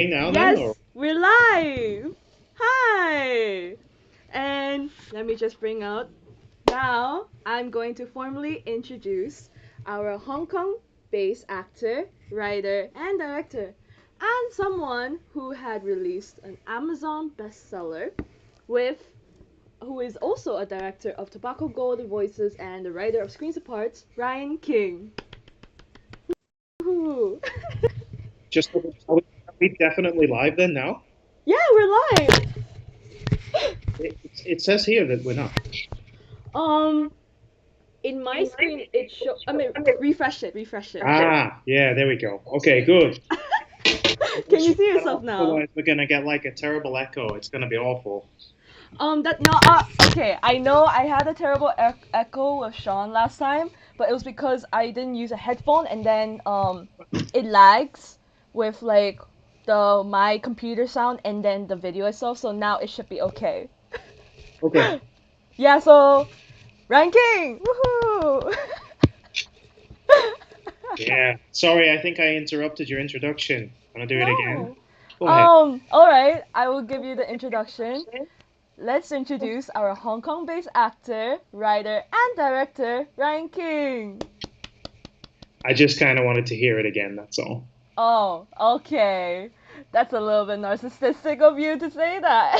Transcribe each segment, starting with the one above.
Now then, or Yes, we're live! Hi! And let me just bring out now, I'm going to formally introduce our Hong Kong based actor, writer, and director, and someone who had released an Amazon bestseller with who is also a director of Tobacco Gold Voices and the writer of Screens Apart, Ryan King. Woohoo! just are we definitely live then now? Yeah, we're live! It says here that we're not. Um, in my screen, it show. I mean, refresh it, refresh it. Ah, yeah, there we go. Okay, good. Can Let's you switch see that yourself off, now? otherwise we're gonna get like a terrible echo. It's gonna be awful. That no. Okay. I know I had a terrible echo with Sean last time, but it was because I didn't use a headphone, and then it lags with like the my computer sound and then the video itself. So now it should be okay. Okay. Yeah. So ranking. Woohoo! Yeah. Sorry, I think I interrupted your introduction. Wanna do it again? No. Go ahead. All right. I will give you the introduction. Let's introduce our Hong Kong based actor, writer, and director, Ryan King. I just kind of wanted to hear it again. That's all. Oh, okay. That's a little bit narcissistic of you to say that.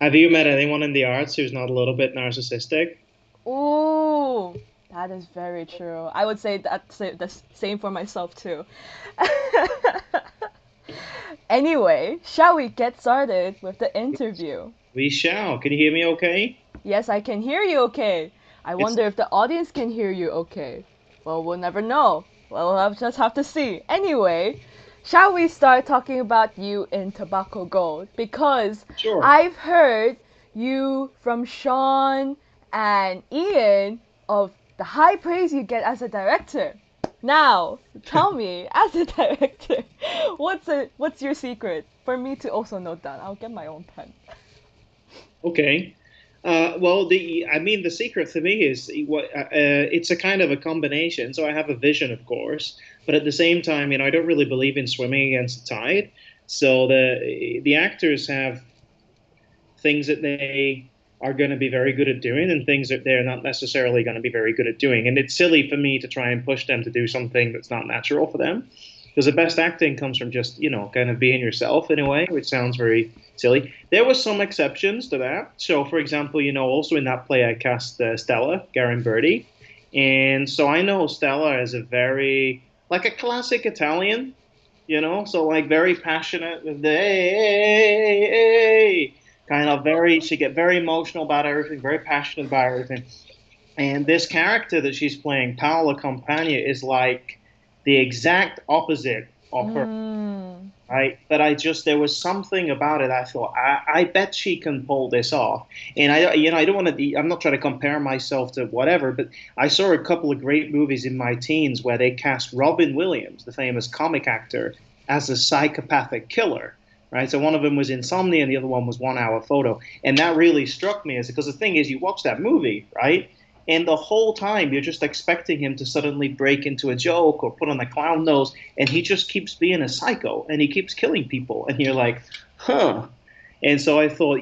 Have you met anyone in the arts who's not a little bit narcissistic? Ooh, that is very true. I would say that's the same for myself too. Anyway, shall we get started with the interview? We shall. Can you hear me okay? Yes, I can hear you okay. I It's wonder if the audience can hear you okay. Well, we'll never know. Just have to see. Anyway, shall we start talking about you in Tobacco Gold? Because sure. I've heard you from Sean and Ian of the high praise you get as a director. Now, tell me, as a director, what's your secret? For me to also note down. I'll get my own pen. Okay. Well, I mean, the secret to me is it's a kind of a combination. So I have a vision, of course, but at the same time, I don't really believe in swimming against the tide. So the actors have things that they are going to be very good at doing and things that they're not necessarily going to be very good at doing. And it's silly for me to try and push them to do something that's not natural for them. Because the best acting comes from just, kind of being yourself in a way, which sounds very silly. There were some exceptions to that. So, for example, also in that play, I cast Stella, Garen Birdie. And so I know Stella is a very, like a classic Italian, so like very passionate with the hey, kind of very, she get very emotional about everything, very passionate about everything. And this character that she's playing, Paola Compagna, is like the exact opposite of her, Mm. right? But there was something about it. I thought, I bet she can pull this off. And I don't want to, I'm not trying to compare myself to whatever, but I saw a couple of great movies in my teens where they cast Robin Williams, the famous comic actor, as a psychopathic killer. Right, so one of them was Insomnia, and the other one was 1 Hour Photo, and that really struck me as because the thing is, you watch that movie, right, and the whole time you're just expecting him to suddenly break into a joke or put on a clown nose, and he just keeps being a psycho and he keeps killing people, and you're like, huh. And so I thought,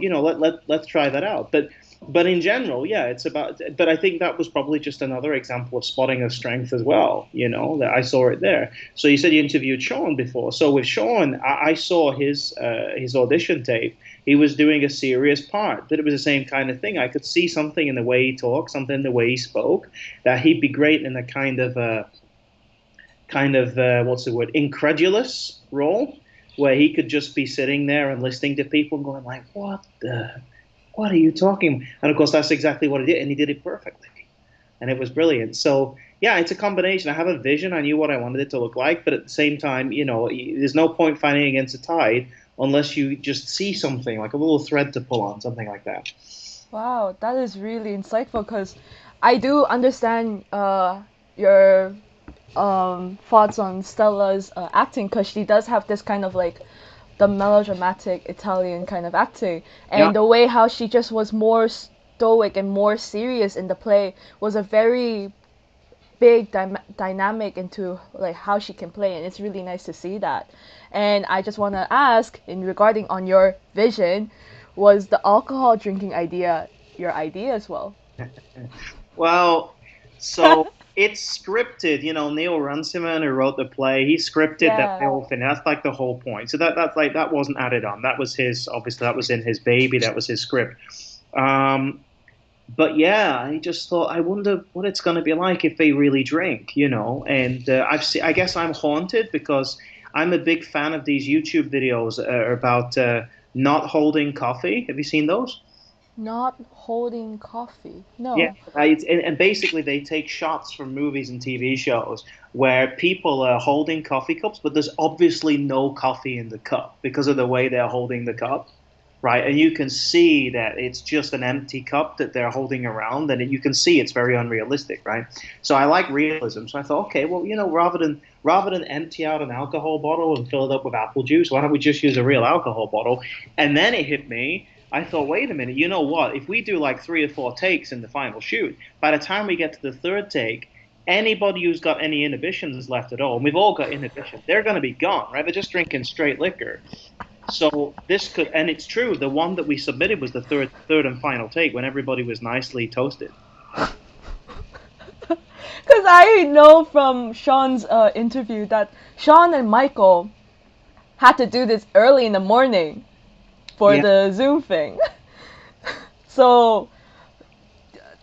let's try that out. But in general, yeah, it's about. But I think that was probably just another example of spotting a strength as well. That I saw it there. So you said you interviewed Sean before. So with Sean, I saw his audition tape. He was doing a serious part. That it was the same kind of thing. I could see something in the way he talked, something in the way he spoke, that he'd be great in a kind of what's the word, incredulous role, where he could just be sitting there and listening to people and going like, what are you talking? And of course, that's exactly what he did, and he did it perfectly, and it was brilliant. So yeah, it's a combination. I have a vision. I knew what I wanted it to look like, but at the same time, there's no point fighting against the tide unless you just see something like a little thread to pull on, something like that. Wow, that is really insightful because I do understand your thoughts on Stella's acting because she does have this kind of like the melodramatic Italian kind of acting, Yeah, and the way how she just was more stoic and more serious in the play was a very big dynamic into like how she can play, and it's really nice to see that. And I just want to ask, in regarding on your vision, was the alcohol drinking idea your idea as well? Well, so it's scripted. Neil Runciman, who wrote the play, he scripted that Yeah. whole thing. That's like the whole point. So that's like that wasn't added on. That was his. Obviously, that was in his baby. That was his script. Um, but yeah, I just thought, I wonder what it's going to be like if they really drink. And I guess I'm haunted because I'm a big fan of these YouTube videos about not holding coffee. Have you seen those? Not holding coffee. Yeah, No. and basically they take shots from movies and TV shows where people are holding coffee cups, but there's obviously no coffee in the cup because of the way they're holding the cup, right? And you can see that it's just an empty cup that they're holding around, and you can see it's very unrealistic, right? So I like realism. So I thought, okay, well, rather than empty out an alcohol bottle and fill it up with apple juice, why don't we just use a real alcohol bottle? And then it hit me. I thought, wait a minute, you know what? If we do like 3 or 4 takes in the final shoot, by the time we get to the third take, anybody who's got any inhibitions left at all, and we've all got inhibitions, they're going to be gone, right? They're just drinking straight liquor. So this could, and it's true, the one that we submitted was the third and final take when everybody was nicely toasted. Because I know from Sean's interview that Sean and Michael had to do this early in the morning for Yeah, the Zoom thing. So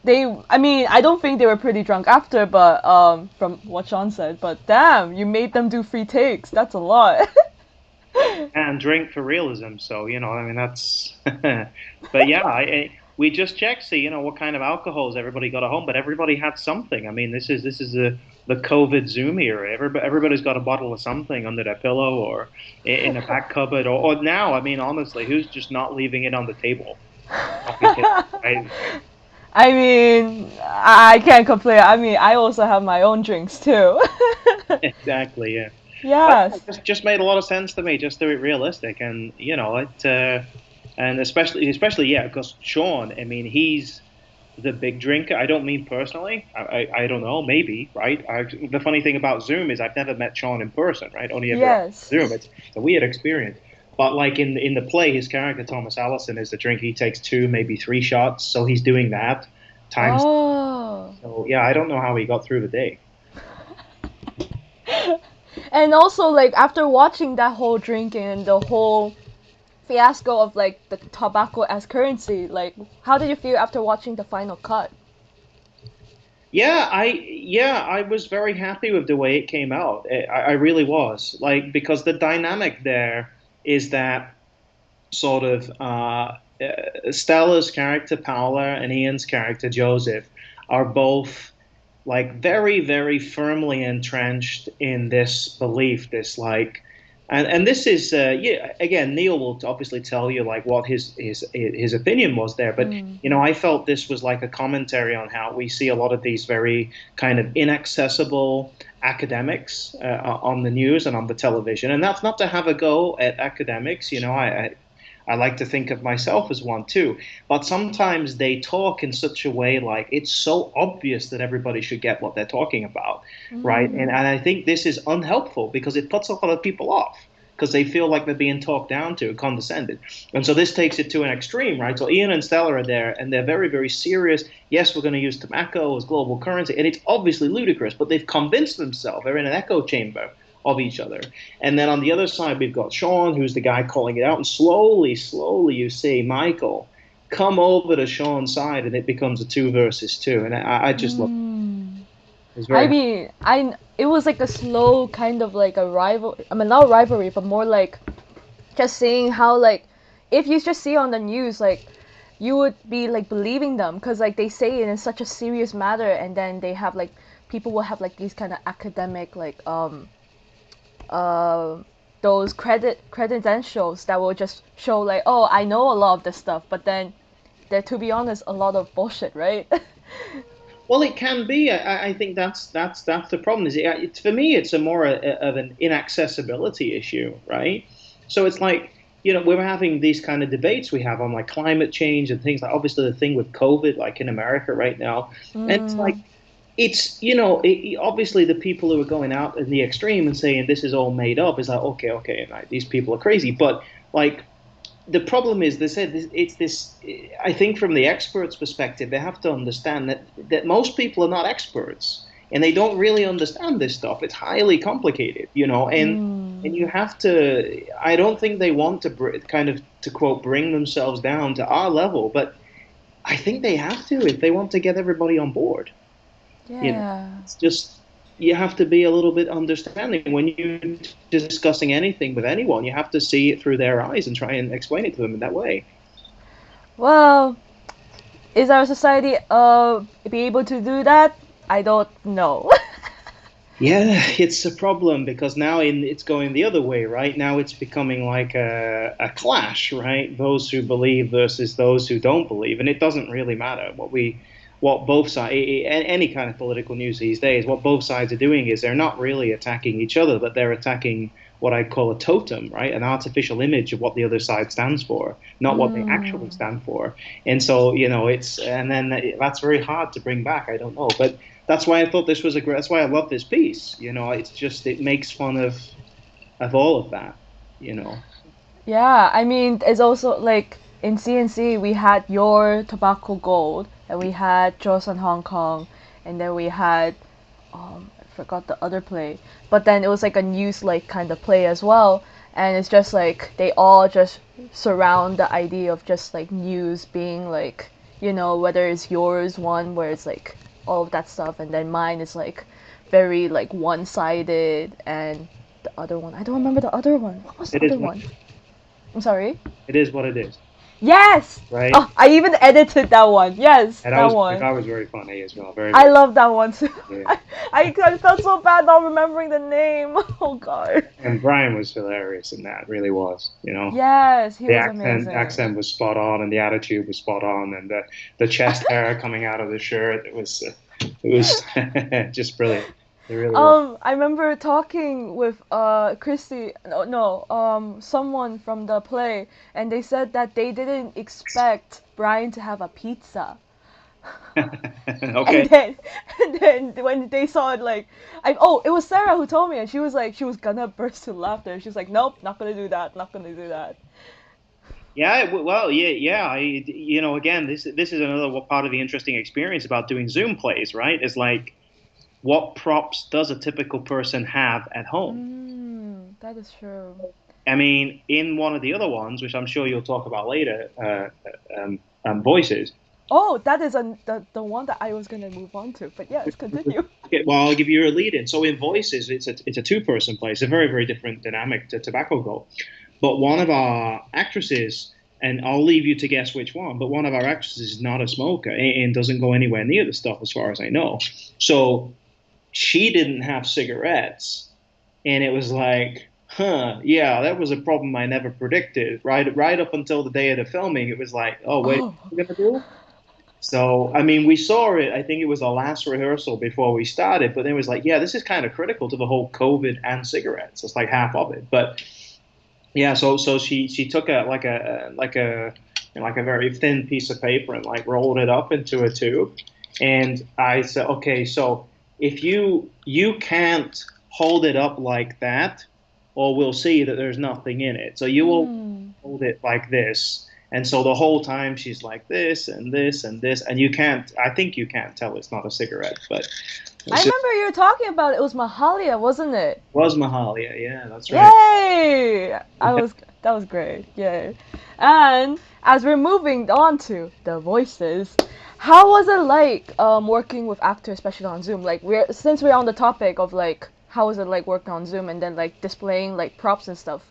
I mean, I don't think they were pretty drunk after, but from what Sean said, but damn, you made them do 3 takes. That's a lot. and drink for realism. So I mean that's. But yeah, we just checked, see what kind of alcohols everybody got at home, but everybody had something. I mean, this is the COVID Zoom era. Everybody's got a bottle of something under their pillow or in a back cupboard, or now. I mean, honestly, who's just not leaving it on the table? Right? I mean, I can't complain. I mean, I also have my own drinks too. Exactly. Yeah. But Yes. it just made a lot of sense to me. Just do it realistic, and and especially yeah, because Sean, I mean, he's the big drinker. I don't mean personally. I don't know. Maybe right. The funny thing about Zoom is I've never met Sean in person. Right. Only ever on Yes. Zoom. It's a weird experience. But like in the play, his character Thomas Allison is the drink. He takes 2, maybe 3 shots. So he's doing that times. Oh. So yeah, I don't know how he got through the day. And also, like, after watching that whole drinking and the whole fiasco of like the tobacco as currency, like, how did you feel after watching the final cut? Yeah, I was very happy with the way it came out. I really was. Like because the dynamic there is that sort of Stella's character Paula and Ian's character Joseph are both like very, very firmly entrenched in this belief, this like, and this is yeah. Again, Neil will obviously tell you like what his opinion was there, but Mm. I felt this was like a commentary on how we see a lot of these very kind of inaccessible academics on the news and on the television, and that's not to have a go at academics. I like to think of myself as one too. But sometimes they talk in such a way like it's so obvious that everybody should get what they're talking about, right? And, Mm. and I think this is unhelpful because it puts a lot of people off because they feel like they're being talked down to, condescended. And so this takes it to an extreme, right? So Ian and Stella are there and they're very, very serious. Yes, we're going to use tobacco as global currency. And it's obviously ludicrous, but they've convinced themselves they're in an echo chamber of each other. And then on the other side, we've got Sean, who's the guy calling it out. And slowly, slowly, you see Michael come over to Sean's side, and it becomes a two versus two. And I just love Mm. it. It's I very. mean, it was like a slow kind of like a rival. I mean, not rivalry, but more like just seeing how like if you just see on the news like you would be like believing them because like they say it in such a serious matter, and then they have like people will have like these kind of academic like uh, those credentials that will just show like, oh, I know a lot of this stuff, but then there, to be honest, a lot of bullshit, right? Well, it can be. I think that's the problem. Is for me, it's a more of an inaccessibility issue, right? So it's like we're having these kind of debates we have on like climate change and things like obviously the thing with COVID, like in America right now, and it's like Mm. it's obviously the people who are going out in the extreme and saying this is all made up is like okay, like, these people are crazy, but like the problem is they said it's this. I think from the experts' perspective, they have to understand that most people are not experts and they don't really understand this stuff. It's highly complicated, and Mm. you have to. I don't think they want to kind of, to quote, bring themselves down to our level, but I think they have to if they want to get everybody on board. Yeah. It's just you have to be a little bit understanding when you're discussing anything with anyone. You have to see it through their eyes and try and explain it to them in that way. Well, is our society be able to do that? I don't know. Yeah, it's a problem because now it's going the other way, right? Now it's becoming like a clash, right? Those who believe versus those who don't believe, and it doesn't really matter what both sides, any kind of political news these days, what both sides are doing is they're not really attacking each other, but they're attacking what I call a totem, right? An artificial image of what the other side stands for, not what they actually Mm. stand for. And so, and then that's very hard to bring back. I don't know, but that's why I thought this was a great. That's why I love this piece. It's just it makes fun of all of that. You know. Yeah, I mean, it's also like in CNC we had Your Tobacco Gold, and we had Joseon Hong Kong, and then we had I forgot the other play, but then it was like a news like kind of play as well, and it's just like they all just surround the idea of just like news being like, whether it's yours one where it's like all of that stuff, and then mine is like very like one-sided, and the other one I don't remember the other one. What was the It is other what one? I'm sorry. it is. What it is, Yes. right? Oh, I even edited that one. Yes, And that one. that was very funny as well. Very, I very. love that one too. Yeah. I felt so bad not remembering the name. Oh god. And Brian was hilarious in that. Really was. Yes, he The was accent amazing. was spot on, and the attitude was spot on, and the chest hair coming out of the shirt. It was just brilliant. It really was. I remember talking with Christy, no, no, someone from the play, and they said that they didn't expect Brian to have a pizza. And Okay. then and then when they saw it, like, it was Sarah who told me, and she was like, she was gonna burst in laughter. She was like, nope, not gonna do that, not gonna do that. Yeah, well, yeah, yeah. Again, this is another part of the interesting experience about doing Zoom plays, right? Is like, what props does a typical person have at home? That is true. I mean, in one of the other ones, which I'm sure you'll talk about later, voices. Oh, that is the one that I was gonna move on to. But yes, continue. Okay, well, I'll give you a lead in. So in voices, it's a two-person play. It's a very, very different dynamic to Tobacco Gold. But one of our actresses, and I'll leave you to guess which one, but one of our actresses is not a smoker and doesn't go anywhere near the stuff as far as I know. So she didn't have cigarettes, and it was like, yeah, that was a problem I never predicted. Right up until the day of the filming, it was like, oh wait, Oh. what are we gonna do? So, I mean, we saw it. I think it was the last rehearsal before we started, but then it was like, yeah, this is kind of critical to the whole COVID and cigarettes. It's like half of it. But yeah, so she took a very thin piece of paper and like rolled it up into a tube. And I said, okay, so if you can't hold it up like that, or we'll see that there's nothing in it. So you will Hmm. hold it like this. And so the whole time she's like this and this and this, and you can't. I think you can't tell it's not a cigarette, but I it's just remember you were talking about it was Mahalia, wasn't it? was Mahalia. Yeah, that's right. Yay! That was great. Yay. And as we're moving on to the voices, how was it like working with actors, especially on Zoom? Like we're on the topic of like how was it like working on Zoom and then like displaying like props and stuff.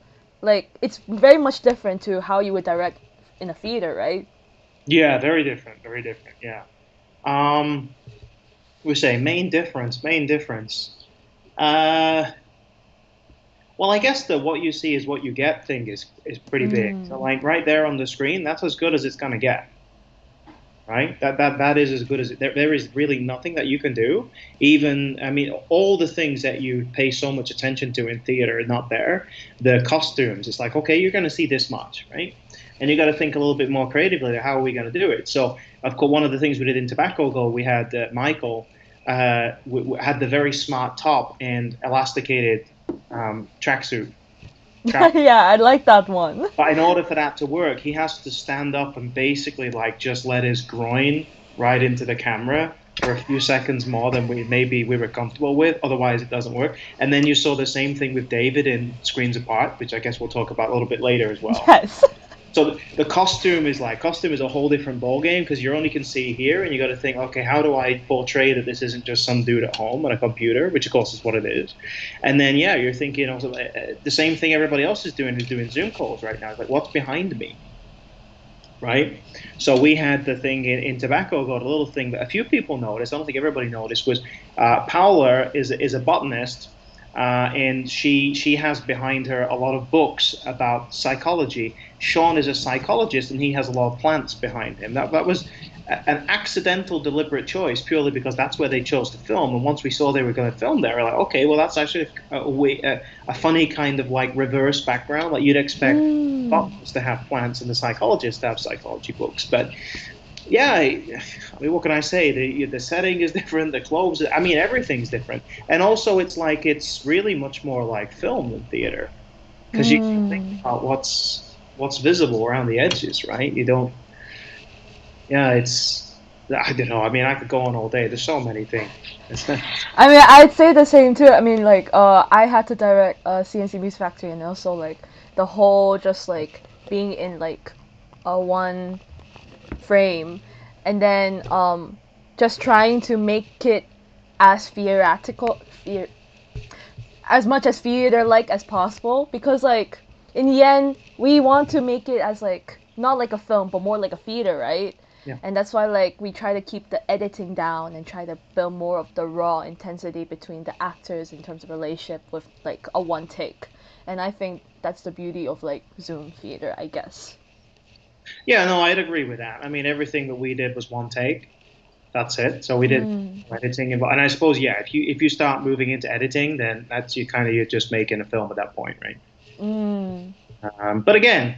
Like it's very much different to how you would direct in a theater, right? Yeah, very different. Very different. Yeah. Um, we say main difference. Main difference. Uh, well, I guess the what you see is what you get thing is pretty big. So Mm. like right there on the screen, that's as good as it's gonna get. Right? That is as good as it. There is really nothing that you can do. Even, I mean, all the things that you pay so much attention to in theater are not there. The costumes, it's like, okay, you're going to see this much, right? And you got to think a little bit more creatively. How are we going to do it? So, of course, one of the things we did in Tobacco Go, we had Michael. had the very smart top and elasticated tracksuit. Trousers. Yeah, I like that one. But in order for that to work, he has to stand up and basically like just let his groin right into the camera for a few seconds more than we were comfortable with. Otherwise, it doesn't work. And then you saw the same thing with David in Screens Apart, which I guess we'll talk about a little bit later as well. Yes. So the costume is a whole different ball game because you only can see here, and you got to think, okay, how do I portray that this isn't just some dude at home on a computer, which of course is what it is. And then yeah, you're thinking also the same thing everybody else is doing who's doing Zoom calls right now. It's like, what's behind me, right? So we had the thing in Tobacco Got a little thing that a few people noticed. I don't think everybody noticed was Paula is a botanist, and she has behind her a lot of books about psychology. Sean is a psychologist, and he has a lot of plants behind him. That was an accidental, deliberate choice, purely because that's where they chose to film. And once we saw they were going to film there, we're like, okay, well, that's actually a funny kind of like reverse background. Like you'd expect botanists to have plants and the psychologists to have psychology books, but yeah, I mean, what can I say? The setting is different. The clothes, I mean, everything's different. And also, it's like it's really much more like film than theater because you can think about what's visible around the edges, right? You don't. Yeah, it's. I don't know. I mean, I could go on all day. There's so many things. I mean, I'd say the same too. I mean, like, I had to direct CNC Beast Factory, and also like the whole just like being in like a one frame, and then just trying to make it as as much as theater like as possible, because like in the end we want to make it as like not like a film but more like a theater, right? Yeah. And that's why like we try to keep the editing down and try to build more of the raw intensity between the actors in terms of relationship with like a one take. And I think that's the beauty of like Zoom theater, I guess. Yeah, no, I'd agree with that. I mean, everything that we did was one take. That's it. So we did editing, and I suppose yeah, if you start moving into editing, then that's you're just making a film at that point, right? Mm. But again,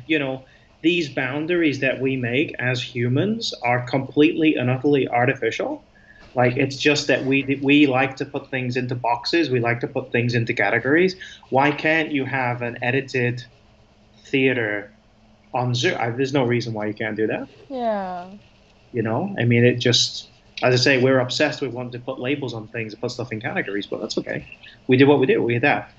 these boundaries that we make as humans are completely and utterly artificial. Like it's just that we like to put things into boxes, we like to put things into categories. Why can't you have an edited theater on Zoom? There's no reason why you can't do that. Yeah. I mean, it just, as I say, we're obsessed with wanting to put labels on things and put stuff in categories, but that's okay. We did what we did. We adapt.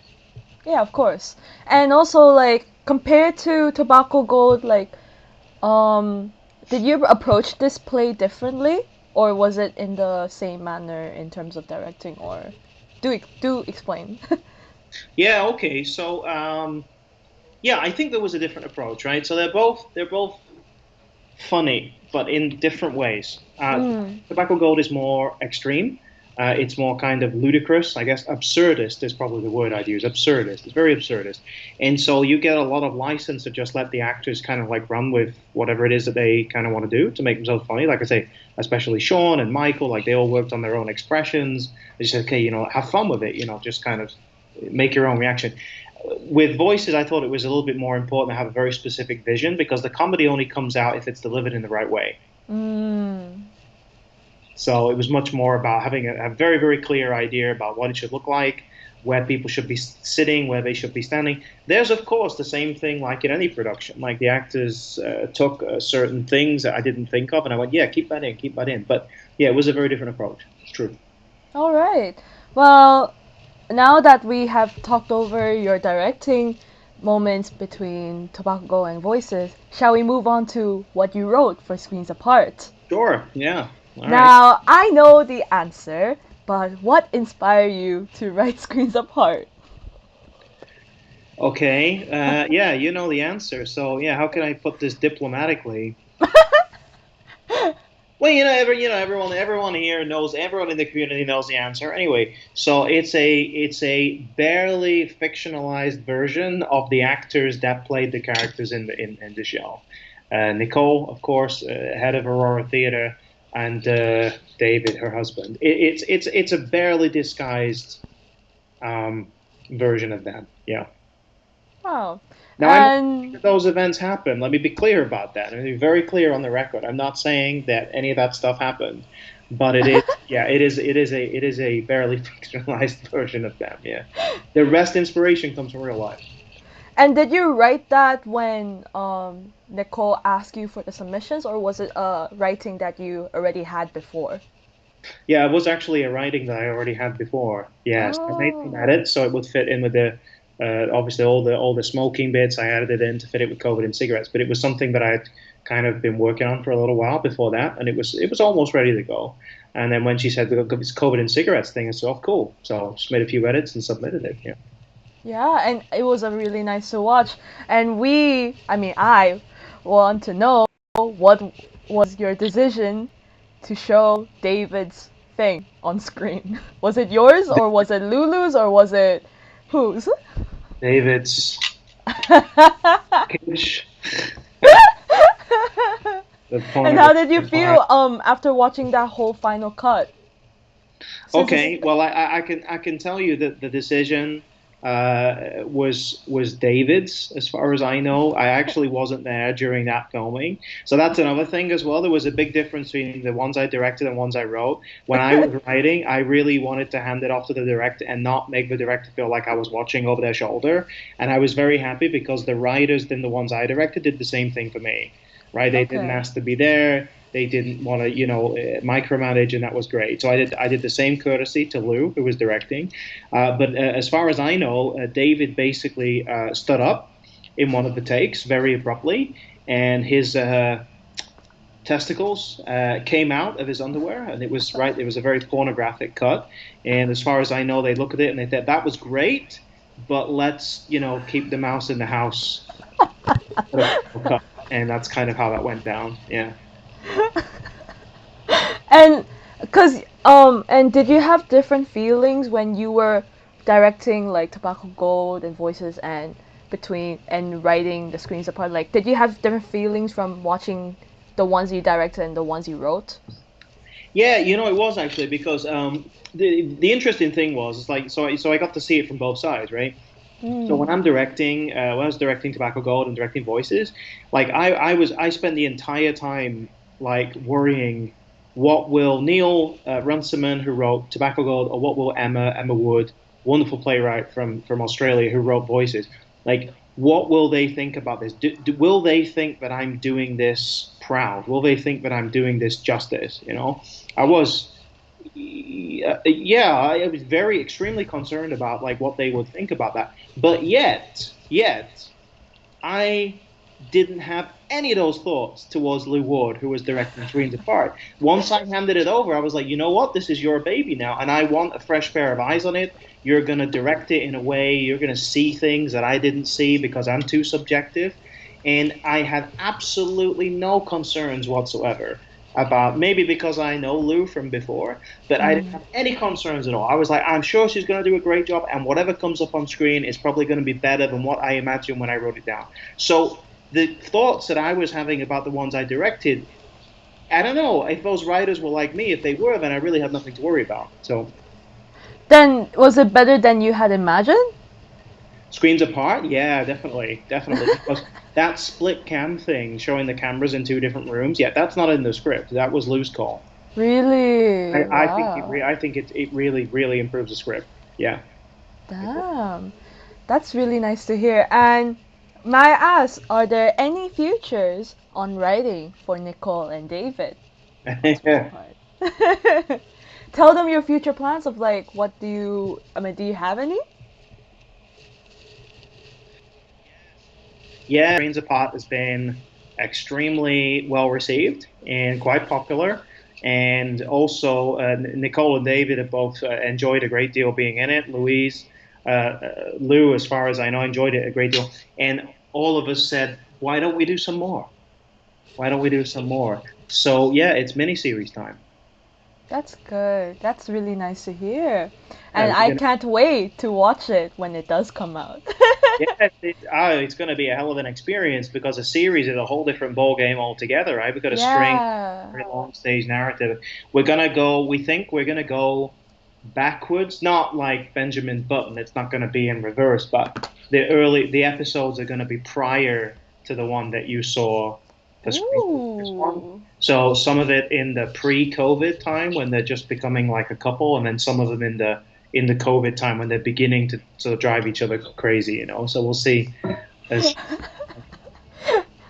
Yeah, of course. And also like compared to Tobacco Gold, like um did you approach this play differently, or was it in the same manner in terms of directing, or do explain. Yeah. Okay. So, yeah, I think there was a different approach, right? So they're both funny, but in different ways. Mm. Tobacco Gold is more extreme. It's more kind of ludicrous, I guess. Absurdist is probably the word I'd use. Absurdist. It's very absurdist, and so you get a lot of license to just let the actors kind of like run with whatever it is that they kind of want to do to make themselves funny. Like I say, especially Sean and Michael, like they all worked on their own expressions. They said, okay, have fun with it. Just kind of make your own reaction. With voices, I thought it was a little bit more important to have a very specific vision because the comedy only comes out if it's delivered in the right way. Mm. So it was much more about having a very, very clear idea about what it should look like, where people should be sitting, where they should be standing. There's, of course, the same thing like in any production. Like the actors took certain things that I didn't think of, and I went, yeah, keep that in, keep that in. But yeah, it was a very different approach. It's true. All right. Well, now that we have talked over your directing moments between Tobacco and Voices, shall we move on to what you wrote for Screens Apart? Sure. Yeah. All right. Now, I know the answer, but what inspired you to write Screens Apart? Okay. Yeah, you know the answer. So yeah, how can I put this diplomatically? Well, everyone here knows, everyone in the community knows the answer. Anyway, so it's a barely fictionalized version of the actors that played the characters in the show. Nicole, of course, head of Aurora Theatre, and David, her husband. It's a barely disguised version of them. Yeah. Wow. Now, I'm not saying And that those events happen. Let me be clear about that. Let me be very clear on the record. I'm not saying that any of that stuff happened. but it is, yeah, it is a barely fictionalized version of them. Yeah, the rest inspiration comes from real life. And did you write that when Nicole asked you for the submissions, or was it writing that you already had before? Yeah, it was actually a writing that I already had before. Yes, I made some Oh, edits so it would fit in with the obviously all the smoking bits. I added it in to fit it with COVID and cigarettes, but it was something that I'd kind of been working on for a little while before that, and it was almost ready to go. And then when she said it's COVID and cigarettes thing, I said, "Oh, cool." So just made a few edits and submitted it. Yeah. yeah, and it was a really nice to watch. And I want to know what was your decision to show David's thing on screen. Was it yours, or was it Lulu's, or was it whose? David's package, the And pornography how did you file. feel after watching that whole final cut? Since it's Okay, well, I can tell you that the decision was David's, as far as I know. I actually wasn't there during that filming, so that's another thing as well. There was a big difference between the ones I directed and ones I wrote. When I was writing, I really wanted to hand it off to the director and not make the director feel like I was watching over their shoulder. And I was very happy because the writers in the ones I directed did the same thing for me, right? They didn't okay. ask to be there. They didn't want to, micromanage, and that was great. So I did the same courtesy to Lou, who was directing. But as far as I know, David basically stood up in one of the takes very abruptly, and his testicles came out of his underwear, and it was right. It was a very pornographic cut. And as far as I know, they look at it and they said that was great, but let's keep the mouse in the house for the final cut. And that's kind of how that went down. Yeah. And and did you have different feelings when you were directing like Tobacco Gold and Voices and between and writing the screens apart? Like, did you have different feelings from watching the ones you directed and the ones you wrote? Yeah, it was actually because the interesting thing was it's like so I got to see it from both sides, right? So when Hmm. I'm directing, when I was directing Tobacco Gold and directing Voices, like I spent the entire time like worrying, what will Neil Runciman, who wrote Tobacco Gold, or what will Emma Wood, wonderful playwright from Australia who wrote Voices, like what will they think about this? Will they think that I'm doing this proud? Will they think that I'm doing this justice? I was yeah, I was very extremely concerned about like what they would think about that. But yet, I didn't have any of those thoughts towards Lou Ward, who was directing Screens Apart. Once I handed it over, I was like, you know what? This is your baby now, and I want a fresh pair of eyes on it. You're going to direct it in a way, you're going to see things that I didn't see because I'm too subjective. And I had absolutely no concerns whatsoever about, maybe because I know Lou from before, but I didn't Mm. have any concerns at all. I was like, I'm sure she's going to do a great job, and whatever comes up on screen is probably going to be better than what I imagined when I wrote it down. So the thoughts that I was having about the ones I directed, I don't know if those writers were like me. If they were, then I really had nothing to worry about. So Then was it better than you had imagined? screens apart, yeah, definitely, definitely, because that split cam thing showing the cameras in two different rooms, yeah, that's not in the script. That was loose call. Really? Wow. I think it really really improves the script. Yeah. Damn. That's really nice to hear. And may I ask, are there any futures on writing for Nicole and David? Screens apart. Tell them your future plans of like what do you have any? Yeah, Screens Apart has been extremely well received and quite popular. And also, Nicole and David have both enjoyed a great deal being in it. Lou, as far as I know, enjoyed it a great deal. And all of us said, why don't we do some more? Why don't we do some more? So, yeah, it's miniseries time. That's good. That's really nice to hear. And We're I gonna can't wait to watch it when it does come out. Yeah, it's going to be a hell of an experience because a series is a whole different ball game altogether, right? We've got a string, Yeah. very long stage narrative. We think we're going to go backwards, not like Benjamin Button. It's not going to be in reverse, but the episodes are going to be prior to the one that you saw for screen this one. Ooh. So some of it in the pre-COVID time when they're just becoming like a couple, and then some of them in the COVID time when they're beginning to sort of drive each other crazy, you know. So we'll see. As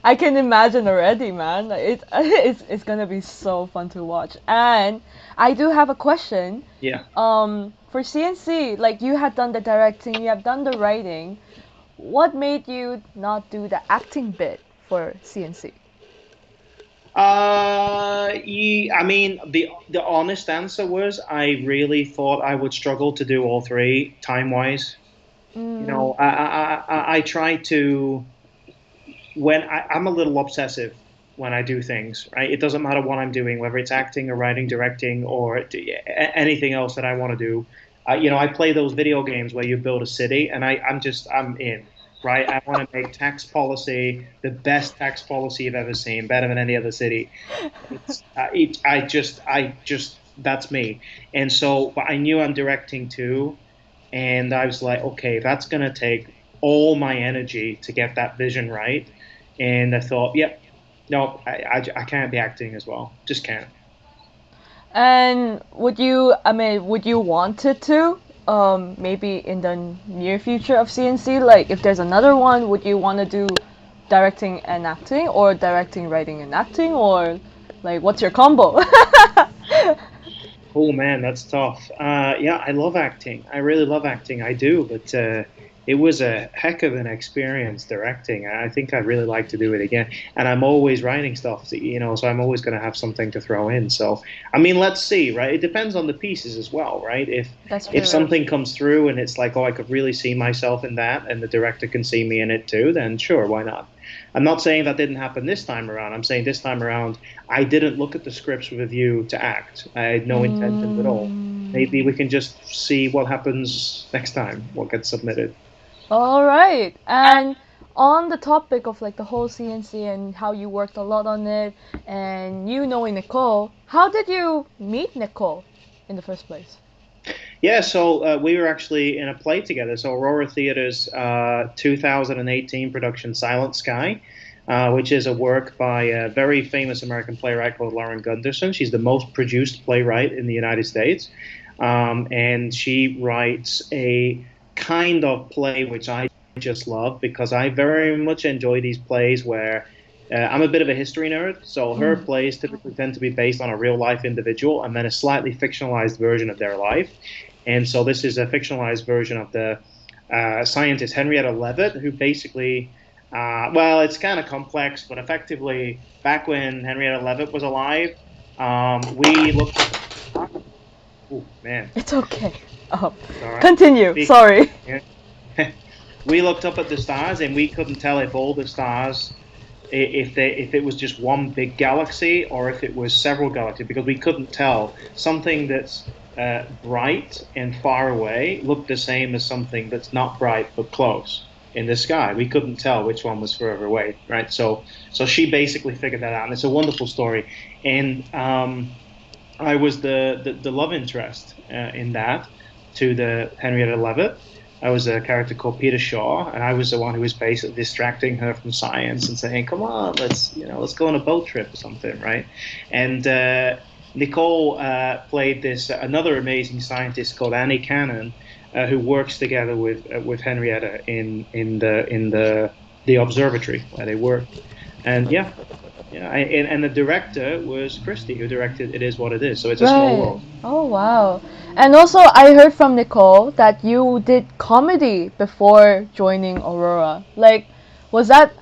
I can imagine already, man. It's gonna be so fun to watch. And I do have a question. yeah. For CNC, like you had done the directing, you have done the writing. What made you not do the acting bit for CNC? I mean, the honest answer was I really thought I would struggle to do all three time wise. You Mm, know, I try to I'm a little obsessive when I do things, right? It doesn't matter what I'm doing, whether it's acting or writing, directing, or anything else that I want to do. You know, I play those video games where you build a city, and I'm in, right? I want to make tax policy the best tax policy you've ever seen, better than any other city. I just that's me. And so, but I knew I'm directing too, and I was like, okay, that's gonna take all my energy to get that vision right. And I thought, yep, no, I can't be acting as well. Just can't. and would you want it to? Maybe in the near future of CNC, like if there's another one, would you want to do directing and acting, or directing, writing, and acting, or like what's your combo? Oh man, that's tough. Yeah, I love acting. I really love acting. I do, but it was a heck of an experience directing. I think I'd really like to do it again. And I'm always writing stuff, you know, so I'm always going to have something to throw in. So, I mean, let's see, right? It depends on the pieces as well, right? That's If true. something comes through and it's like, oh, I could really see myself in that, and the director can see me in it too, then sure, why not? I'm not saying that didn't happen this time around. I'm saying this time around, I didn't look at the scripts with a view to act. I had no intentions at all. Maybe Mm. we can just see what happens next time, what gets submitted. All right. And on the topic of like the whole CNC and how you worked a lot on it, and you knowing Nicole, how did you meet Nicole in the first place? Yeah, so we were actually in a play together. So Aurora Theatre's 2018 production Silent Sky, which is a work by a very famous American playwright called Lauren Gunderson. She's the most produced playwright in the United States. And she writes a kind of play which I just love because I very much enjoy these plays where I'm a bit of a history nerd, so her Mm. plays typically tend to be based on a real life individual and then a slightly fictionalized version of their life. And so this is a fictionalized version of the scientist Henrietta Leavitt, who basically, well, it's kind of complex, but effectively, back when Henrietta Leavitt was alive, we looked up. Oh man, It's okay. it's all right. Continue. We, Sorry. yeah. We looked up at the stars, and we couldn't tell if all the stars, if it was just one big galaxy or if it was several galaxies, because we couldn't tell. Something that's bright and far away looked the same as something that's not bright but close in the sky. We couldn't tell which one was further away, right? So she basically figured that out, and it's a wonderful story. And I was the love interest in that to the Henrietta Leavitt. I was a character called Peter Shaw, and I was the one who was basically distracting her from science and saying, "Come on, let's go on a boat trip or something, right?" And Nicole played this another amazing scientist called Annie Cannon, who works together with Henrietta in the observatory where they work. And yeah, yeah, and the director was Christie, who directed It Is What It Is. So it's a small Right. world. Oh wow. And also I heard from Nicole that you did comedy before joining Aurora. Like was that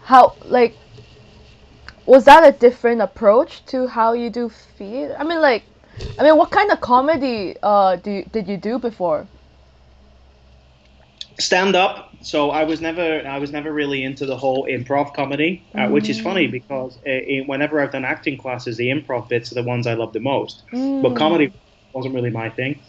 a different approach to how you do theater? I mean what kind of comedy did you do before? Stand up. So I was never really into the whole improv comedy, which is funny Mm. because whenever I've done acting classes, the improv bits are the ones I love the most. But Mm. comedy wasn't really my thing.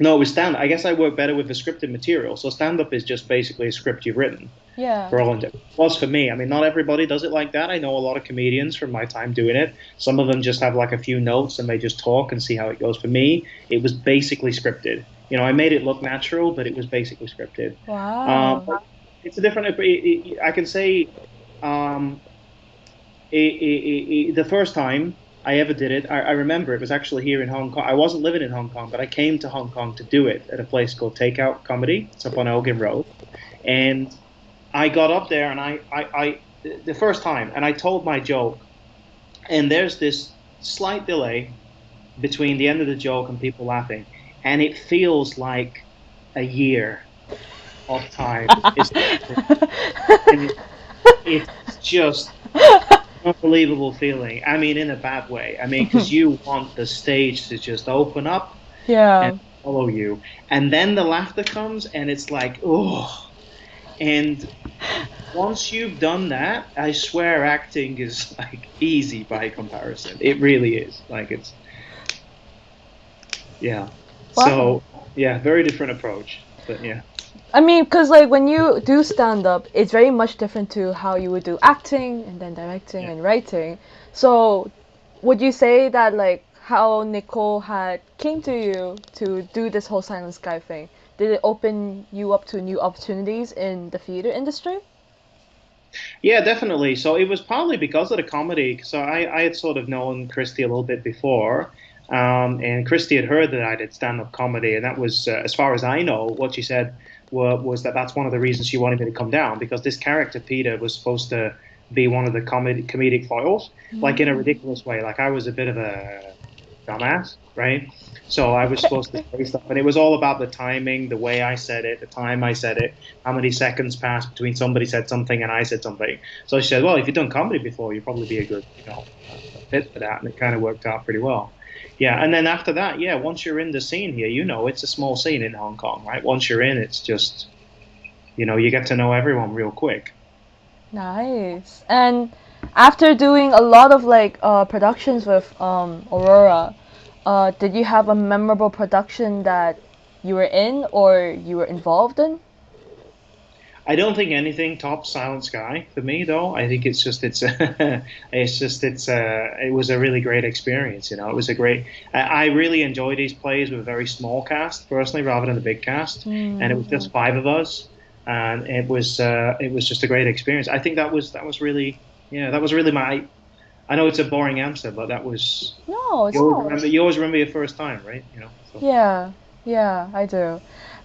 No, it was stand. I guess I work better with the scripted material. So stand up is just basically a script you've written Yeah. for all intents. Was for me. I mean, not everybody does it like that. I know a lot of comedians from my time doing it. Some of them just have like a few notes and they just talk and see how it goes. For me, it was basically scripted. You know, I made it look natural, but it was basically scripted. Wow. But it's a different. I can say um, the first time I ever did it, I remember it was actually here in Hong Kong. I wasn't living in Hong Kong, but I came to Hong Kong to do it at a place called Takeout Comedy. It's up on Elgin Road. And I got up there and the first time, and I told my joke, and there's this slight delay between the end of the joke and people laughing, and it feels like a year of time. And it's just unbelievable feeling. I mean, in a bad way. I mean, because you want the stage to just open up and Yeah. follow you, and then the laughter comes, and it's like, oh. And once you've done that, I swear acting is like easy by comparison. It really is. Like it's yeah. Wow. So yeah, very different approach. But yeah. I mean, because like when you do stand up, it's very much different to how you would do acting and then directing Yeah. and writing. So, would you say that like how Nicole had came to you to do this whole Silent Sky thing? Did it open you up to new opportunities in the theater industry? Yeah, definitely. So it was partly because of the comedy. So I had sort of known Christy a little bit before, and Christy had heard that I did stand-up comedy, and that was, as far as I know, what she said was that that's one of the reasons she wanted me to come down because this character Peter was supposed to be one of the comedic foils, like in a Mm. ridiculous way. Like I was a bit of a dumbass, right? So I was supposed to say stuff, and it was all about the timing, the way I said it, the time I said it, how many seconds passed between somebody said something and I said something. So she said, "Well, if you've done comedy before, you'd probably be a good, fit for that." And it kind of worked out pretty well. Yeah, and then after that, yeah, once you're in the scene here, it's a small scene in Hong Kong, right? Once you're in, it's just, you get to know everyone real quick. Nice. And after doing a lot of like productions with Aurora, did you have a memorable production that you were in or you were involved in? I don't think anything tops Silent Sky for me, though. I think it was a really great experience. It was a great. I really enjoy these plays with a very small cast, personally, rather than a big cast. And it was Hmm. just five of us, and it was just a great experience. I think that was really, yeah, that was really my. I know it's a boring answer, but that was. No, it's You always not. remember. You always remember your first time, right? So. Yeah, yeah, I do.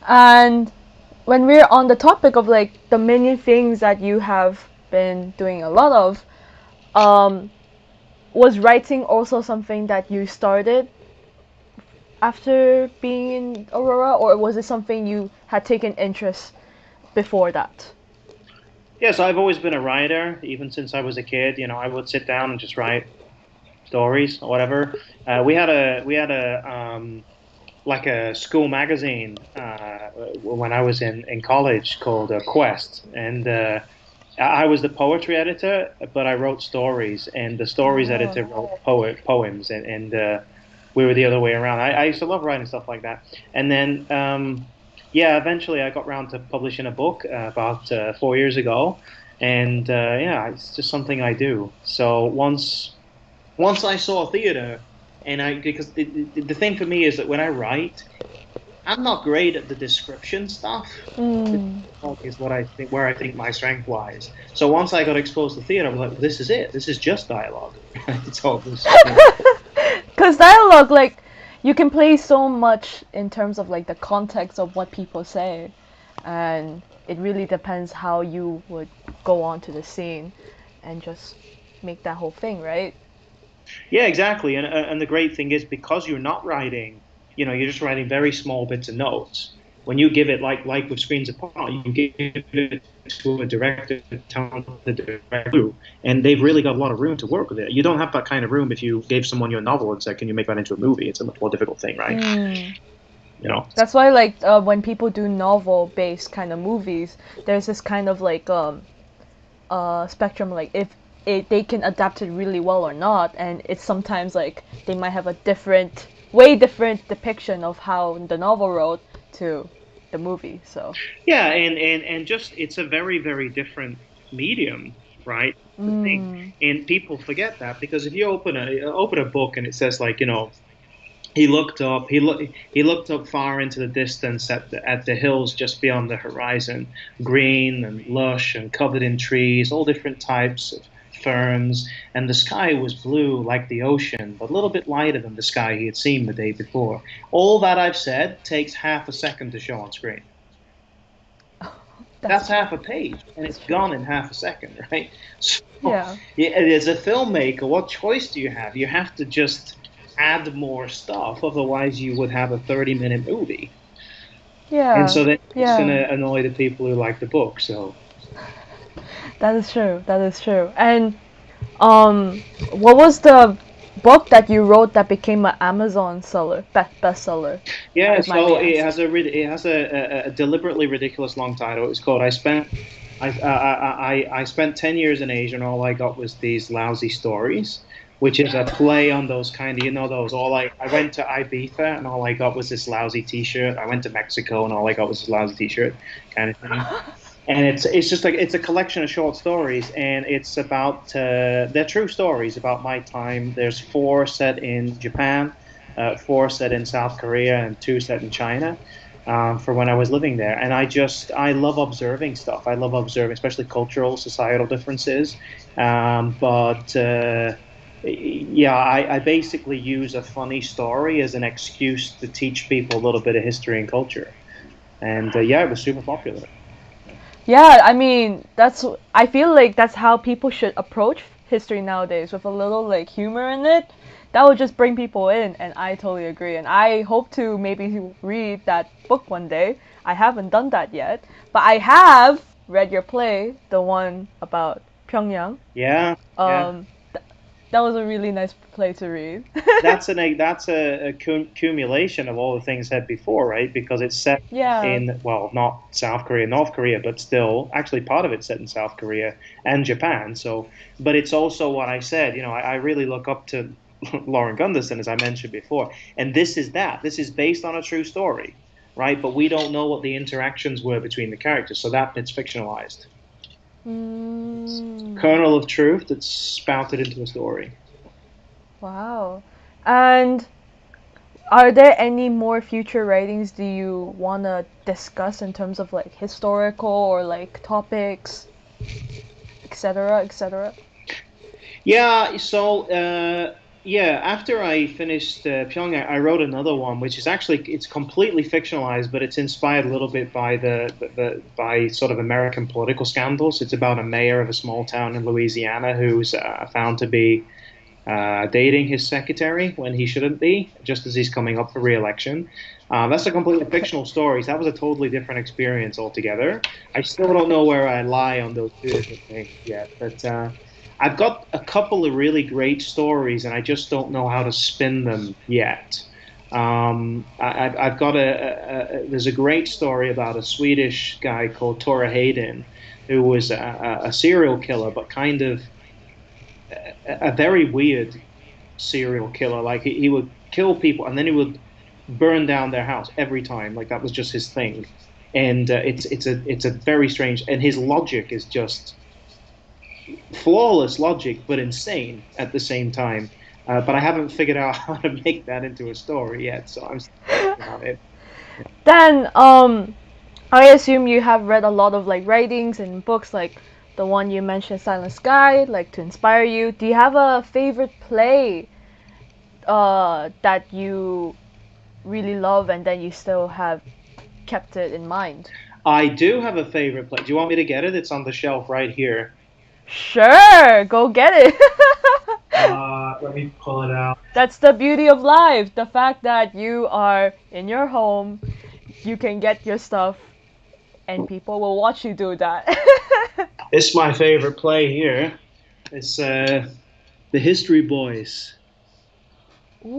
And when we're on the topic of like the many things that you have been doing a lot of, um, was writing also something that you started after being in Aurora, or was it something you had taken interest before that? Yes, I've always been a writer, even since I was a kid. I would sit down and just write stories or whatever. We had a like a school magazine when I was in college called Quest, and I was the poetry editor, but I wrote stories, and the stories editor Oh. wrote poems, and we were the other way around. I used to love writing stuff like that, and then yeah, eventually I got around to publishing a book about 4 years ago, and yeah, it's just something I do. So once I saw theater, and because the thing for me is that when I write, I'm not great at the description stuff. The Mm. dialogue is what I think where I think my strength lies. So once I got exposed to theater, I was like, this is it. This is just dialogue. It's all this. Because dialogue, like, you can play so much in terms of like the context of what people say, and it really depends how you would go on to the scene and just make that whole thing, right? Yeah, exactly. And the great thing is because you're not writing, you're just writing very small bits of notes. When you give it like with Screens Apart, you give it to a director, talented director, and they've really got a lot of room to work with it. You don't have that kind of room if you gave someone your novel and said, "Can you make that into a movie?" It's a much more difficult thing, right? Mm. You know. That's why, like, when people do novel-based kind of movies, there's this kind of like spectrum, like if they can adapt it really well or not, and it's sometimes like they might have a different, way different depiction of how the novel wrote to the movie. So, Yeah, and just it's a very, very different medium, right? The thing. mm, And people forget that because if you open a book and it says like, he looked up far into the distance at the hills just beyond the horizon, green and lush and covered in trees, all different types of ferns, and the sky was blue like the ocean, but a little bit lighter than the sky he had seen the day before. All that I've said takes half a second to show on screen. That's That's true. half a page, and That's it's true. gone in half a second, right? So, Yeah. yeah, as a filmmaker, what choice do you have? You have to just add more stuff, otherwise you would have a 30-minute movie. And Yeah. so then it's going Yeah. to annoy the people who like the book. So That is true. That is true. And what was the book that you wrote that became an Amazon seller, bestseller, yeah, if I so may it ask? has a deliberately ridiculous long title. It's called I spent 10 years in Asia, and all I got was these lousy stories, which is a play on those kind of, those, I went to Ibiza and all I got was this lousy T-shirt. I went to Mexico and all I got was this lousy T-shirt kind of thing. And it's just like it's a collection of short stories, and it's about they're true stories about my time. There's four set in Japan, four set in South Korea, and two set in China. For when I was living there, and I love observing stuff. I love observing, especially cultural, societal differences. But yeah, I basically use a funny story as an excuse to teach people a little bit of history and culture. And yeah, it was super popular. Yeah, I mean, I feel like that's how people should approach history nowadays, with a little like humor in it. That would just bring people in, and I totally agree. And I hope to maybe read that book one day. I haven't done that yet, but I have read your play, the one about Pyongyang. Yeah, yeah. Um, that was a really nice play to read. That's a accumulation of all the things said before, right? Because it's set Yeah. in, well, not South Korea, North Korea, but still, actually, part of it's set in South Korea and Japan. So, but it's also what I said. I really look up to Lauren Gunderson, as I mentioned before, and this is that. This is based on a true story, right? But we don't know what the interactions were between the characters, so that it's fictionalized. It's a Mm, kernel of truth that's spouted into a story. wow. And are there any more future writings do you want to discuss in terms of like historical or like topics, etc., etc.? Yeah, so yeah, after I finished Pyongyang, I wrote another one, which is actually it's completely fictionalized, but it's inspired a little bit by by sort of American political scandals. It's about a mayor of a small town in Louisiana who's found to be dating his secretary when he shouldn't be, just as he's coming up for re-election. That's a completely Okay. fictional story. So that was a totally different experience altogether. I still don't know where I lie on those two different things yet, but I've got a couple of really great stories, and I just don't know how to spin them yet. I've got there's a great story about a Swedish guy called Tora Hayden, who was a serial killer, but kind of a very weird serial killer. Like he would kill people and then he would burn down their house every time. Like that was just his thing. And it's a very strange. And his logic is just flawless logic, but insane at the same time. But I haven't figured out how to make that into a story yet, so I'm still working on it. Then I assume you have read a lot of like writings and books like the one you mentioned, Silent Sky, like to inspire you. Do you have a favorite play that you really love and then you still have kept it in mind? I do have a favorite play. Do you want me to get it? It's on the shelf right here. Sure, go get it. Let me pull it out. That's the beauty of life. The fact that you are in your home, you can get your stuff, and people will watch you do that. It's my favorite play here. It's The History Boys.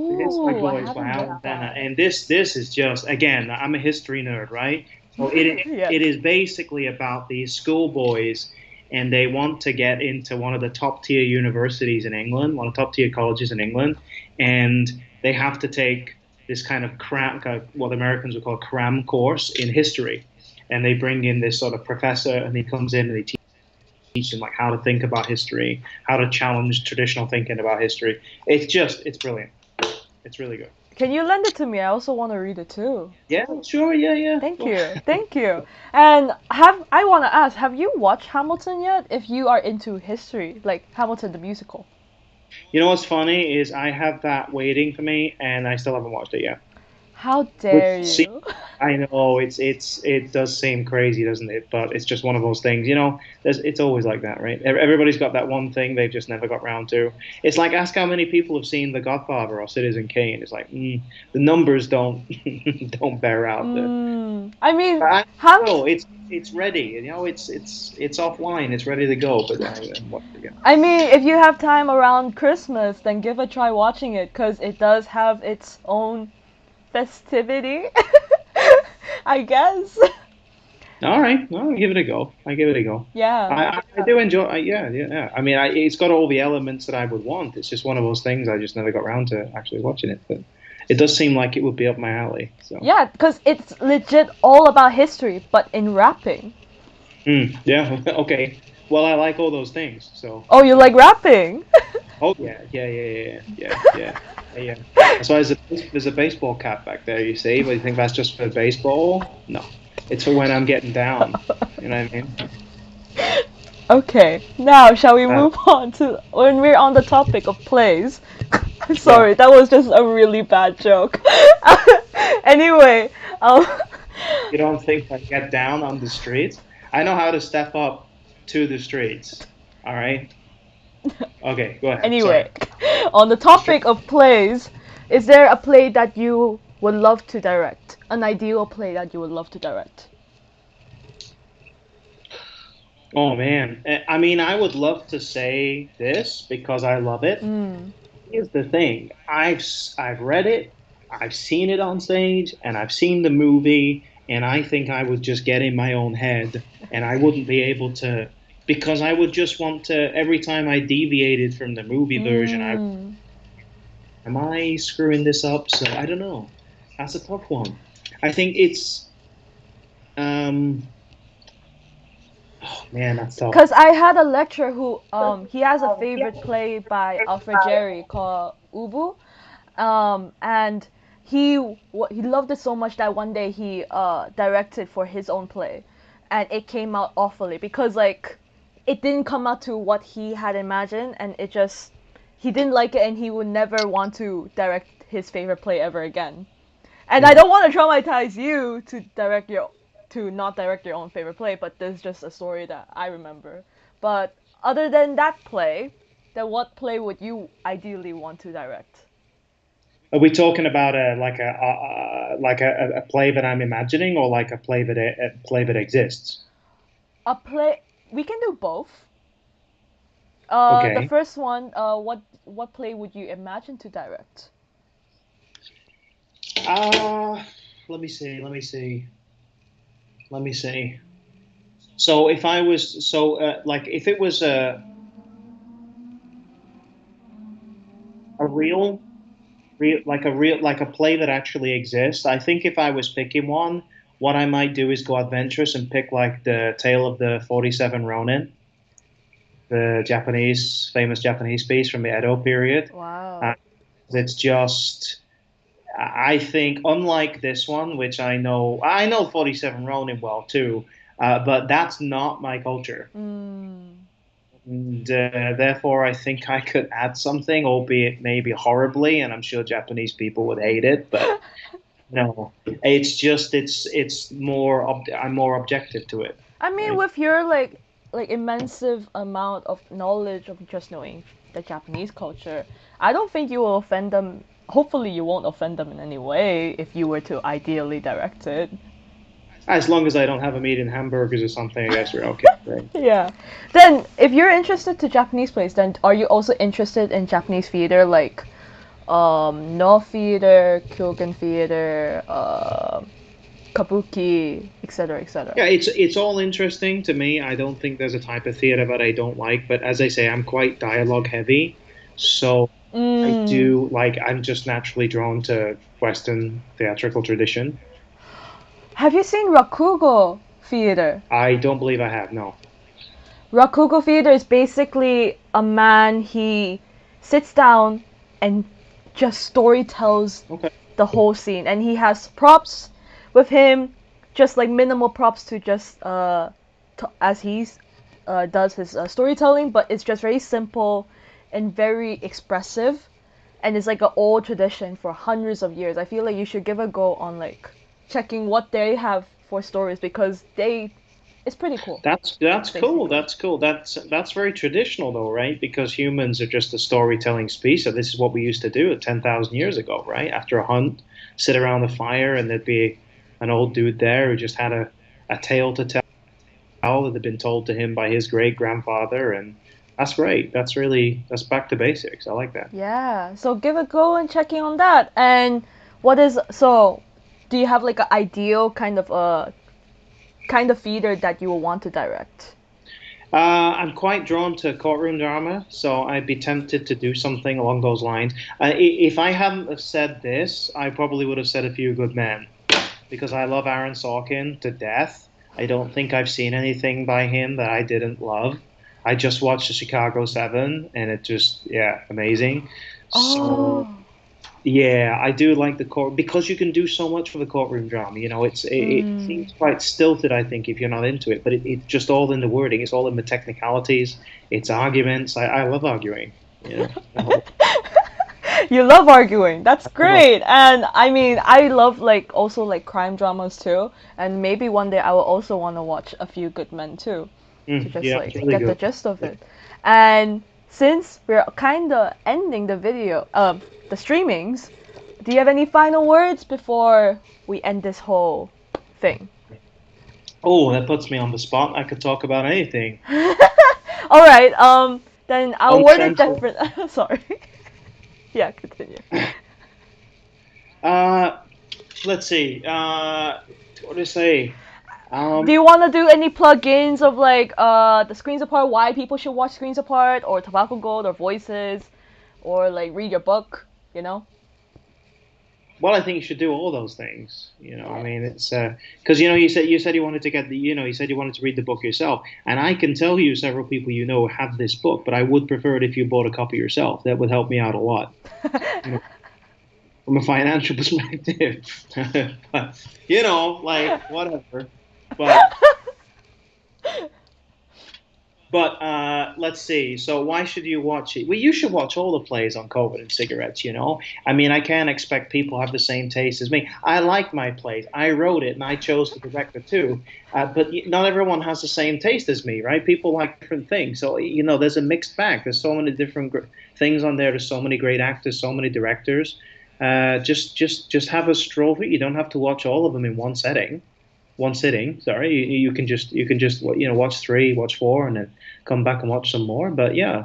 The History Ooh, I Boys by haven't read Alan Bennett. that. And this is just, again, I'm a history nerd, right? So Yes. it is basically about these schoolboys, and they want to get into one of the top tier universities in England, one of the top tier colleges in England, and they have to take this kind of cram, what Americans would call a cram course in history. And they bring in this sort of professor, and he comes in and he teach them like how to think about history, how to challenge traditional thinking about history. It's brilliant. It's really good. Can you lend it to me? I also want to read it too. Yeah, sure, yeah, yeah. Thank you. Thank you. And I want to ask, have you watched Hamilton yet? If you are into history, like Hamilton the musical. You know what's funny is I have that waiting for me, and I still haven't watched it yet. How Which dare seems, you? I know it does seem crazy, doesn't it? But it's just one of those things, you know. It's always like that, right? Everybody's got that one thing they've just never got round to. It's like ask how many people have seen The Godfather or Citizen Kane. It's like the numbers don't don't bear out there. I mean, But I Ham. know it's ready. You know, it's offline. It's ready to go. But watch it again. I mean, if you have time around Christmas, then give a try watching it, cause it does have its own festivity. I guess. All right, I'll give it a go. I give it a go. Yeah. I do enjoy. Yeah, yeah, yeah. I mean, it's got all the elements that I would want. It's just one of those things I just never got around to actually watching it. But it does seem like it would be up my alley. So Yeah, because it's legit all about history, but in rapping. yeah, okay. Well, I like all those things. So Oh, you like rapping? oh yeah, yeah, yeah, yeah, yeah, yeah, yeah. Yeah. That's why there's a baseball cap back there. You see, but you think that's just for baseball? No, it's for when I'm getting down. You know what I mean? Okay, now shall we Uh, move on to when we're on the topic of plays? yeah. Sorry, that was just a really bad joke. Anyway, um, You don't think I get down on the streets? I know how to step up to the streets. All right. Okay, go ahead. Sorry. anyway, on the topic of plays, is there a play that you would love to direct? An ideal play that you would love to direct? Oh man. I mean, I would love to say this because I love it. Mm. Here's the thing. I've read it, I've seen it on stage, and I've seen the movie, and I think I would just get in my own head, and I wouldn't be able to because I would just want to every time I deviated from the movie version, I Mm. am I screwing this up? So I don't know. That's a tough one. I think it's oh man, that's tough. Cause I had a lecturer who he has a favorite play by Alfred Jerry called Ubu, and he loved it so much that one day he directed for his own play, and it came out awfully because like it didn't come out to what he had imagined, and it just he didn't like it, and he would never want to direct his favorite play ever again. And I Yeah. don't want to traumatize you to not direct your own favorite play, but there's just a story that I remember. But other than that play, then what play would you ideally want to direct? Are we talking about a play that I'm imagining, or like a play that exists? A play we can do both. The Okay. first one, what play would you imagine to direct? Uh, let me see. Let me see. Let me see. So if I was so like if it was a real like a play that actually exists, I think if I was picking one, what I might do is go adventurous and pick like the Tale of the 47 Ronin, the Japanese famous Japanese piece from the Edo period. Uh, Wow. it's just I think unlike this one, which I know 47 Ronin well too, but that's not my culture. Mm. And therefore, I think I could add something, albeit maybe horribly, and I'm sure Japanese people would hate it. But no, it's just it's more I'm more objective to it, I mean, right? with your like immense amount of knowledge of just knowing the Japanese culture, I don't think you will offend them. Hopefully, you won't offend them in any way if you were to ideally direct it. As long as I don't have them eating hamburgers or something, I guess we're okay, right? Yeah. Then, if you're interested to Japanese plays, then are you also interested in Japanese theater like no theater, Kyogen theater, kabuki, etc., etc.? Yeah, it's all interesting to me. I don't think there's a type of theater that I don't like, but as I say, I'm quite dialogue heavy, so I Mm. do like I'm just naturally drawn to Western theatrical tradition. Have you seen Rakugo theater? I don't believe I have, no. Rakugo theater is basically a man, he sits down and just story tells Okay. the whole scene, and he has props with him, just like minimal props to just as he's does his storytelling, but it's just very simple and very expressive, and it's like an old tradition for hundreds of years. I feel like you should give a go on like checking what they have for stories, because it's pretty cool, That's cool. basically. That's cool. That's very traditional though, right? Because humans are just a storytelling species. So this is what we used to do 10,000 years ago, right? After a hunt, sit around the fire, and there'd be an old dude there who just had a tale to tell that had been told to him by his great grandfather, and that's great. That's back to basics. I like that. Yeah, so give a go and checking on that. And what is so? Do you have like an ideal kind of theater that you will want to direct? I'm quite drawn to courtroom drama, so I'd be tempted to do something along those lines. If I hadn't have said this, I probably would have said A Few Good Men, because I love Aaron Sorkin to death. I don't think I've seen anything by him that I didn't love. I just watched the Chicago Seven, and it just, yeah, amazing. So Oh. yeah, I do like the court because you can do so much for the courtroom drama. It Mm. seems quite stilted, I think, if you're not into it, but it's just all in the wording. It's all in the technicalities. It's arguments. I love arguing. I love, You love arguing. That's I love great. And I mean, I love like also like crime dramas too. And maybe one day I will also want to watch A Few Good Men too, to just yeah, it's like really get the good. gist of it. And since we're kind of ending the streamings, do you have any final words before we end this whole thing? Oh, that puts me on the spot. I could talk about anything. All right. Then I'll Most word it central. different. Sorry. Yeah, continue. Uh, let's see. What do I say? Do you want to do any plugins of like the Screens Apart, why people should watch Screens Apart, or Tobacco Gold, or Voices, or like read your book, you know? Well, I think you should do all those things. I Yeah. mean, it's because you said you wanted to get the you said you wanted to read the book yourself, and I can tell you several people have this book, but I would prefer it if you bought a copy yourself. That would help me out a lot, you know, from a financial perspective. But like whatever. But let's see. So why should you watch it? Well, you should watch all the plays on COVID and cigarettes. I mean, I can't expect people to have the same taste as me. I like my plays. I wrote it and I chose to direct it too. But not everyone has the same taste as me, right? People like different things. So there's a mixed bag. There's so many different things on there. There's so many great actors, so many directors. Just have a stroll through. You don't have to watch all of them in one sitting. Sorry, you can just watch three, watch four, and then come back and watch some more. But yeah,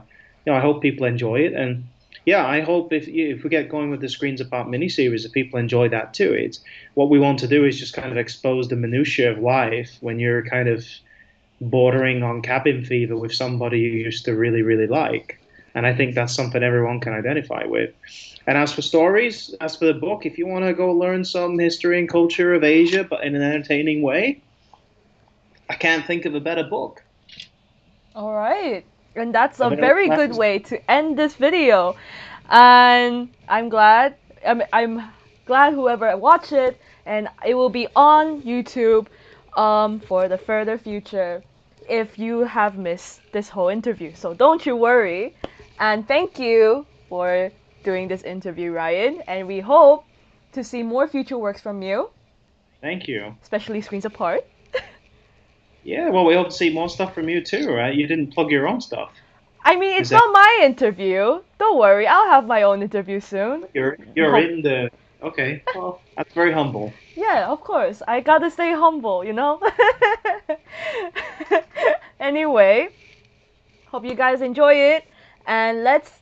I hope people enjoy it, and yeah, I hope if we get going with the Screens Apart miniseries, that people enjoy that too. It's what we want to do is just kind of expose the minutiae of life when you're kind of bordering on cabin fever with somebody you used to really, really like. And I think that's something everyone can identify with. And as for stories, as for the book, if you want to go learn some history and culture of Asia, but in an entertaining way, I can't think of a better book. All right. And that's A a very very good classic. way to end this video. And I'm glad whoever watched it, and it will be on YouTube for the further future if you have missed this whole interview. So don't you worry. And thank you for doing this interview, Ryan, and we hope to see more future works from you, Thank you. especially Screens Apart. Yeah, well, we hope to see more stuff from you too, right? You didn't plug your own stuff. I mean, Is it's that not my interview. Don't worry, I'll have my own interview soon. you're Hope. in the okay? Well, that's very humble. Yeah, of course. I gotta stay humble, you know? Anyway, hope you guys enjoy it, and let's